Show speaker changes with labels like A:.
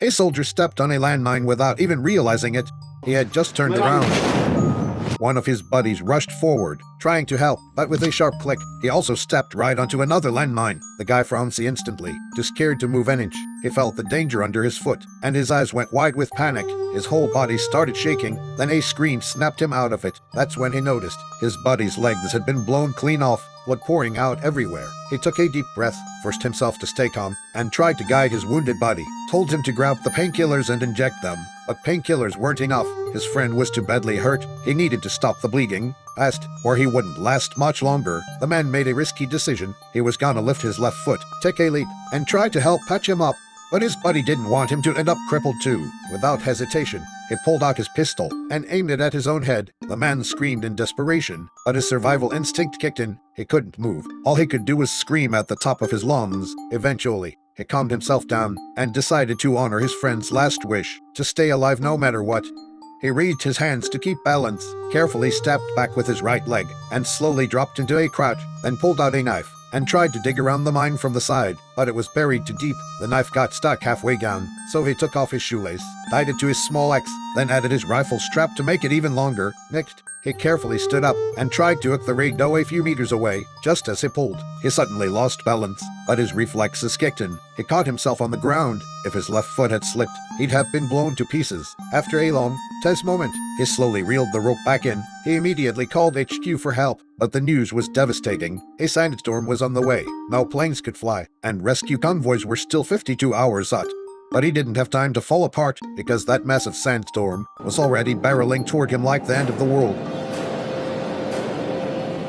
A: A soldier stepped on a landmine without even realizing it. He had just turned around. One of his buddies rushed forward, trying to help, but with a sharp click, he also stepped right onto another landmine. The guy frowned instantly, too scared to move an inch. He felt the danger under his foot, and his eyes went wide with panic. His whole body started shaking, then a scream snapped him out of it. That's when he noticed his buddy's legs had been blown clean off, blood pouring out everywhere. He took a deep breath, forced himself to stay calm, and tried to guide his wounded buddy. Told him to grab the painkillers and inject them. But painkillers weren't enough. His friend was too badly hurt. He needed to stop the bleeding fast, or he wouldn't last much longer. The man made a risky decision. He was gonna lift his left foot, take a leap, and try to help patch him up. But his buddy didn't want him to end up crippled too. Without hesitation, he pulled out his pistol and aimed it at his own head. The man screamed in desperation, but his survival instinct kicked in. He couldn't move. All he could do was scream at the top of his lungs. Eventually, he calmed himself down and decided to honor his friend's last wish, to stay alive no matter what. He raised his hands to keep balance, carefully stepped back with his right leg, and slowly dropped into a crouch, then pulled out a knife and tried to dig around the mine from the side, but it was buried too deep. The knife got stuck halfway down, so he took off his shoelace, tied it to his small axe, then added his rifle strap to make it even longer. Next, he carefully stood up and tried to hook the radio a few meters away. Just as he pulled, he suddenly lost balance, but his reflexes kicked in. He caught himself on the ground. If his left foot had slipped, he'd have been blown to pieces. After a long, tense moment, he slowly reeled the rope back in. He immediately called HQ for help, but the news was devastating. A sandstorm was on the way. No planes could fly, and rescue convoys were still 52 hours out. But he didn't have time to fall apart, because that massive sandstorm was already barreling toward him like the end of the world.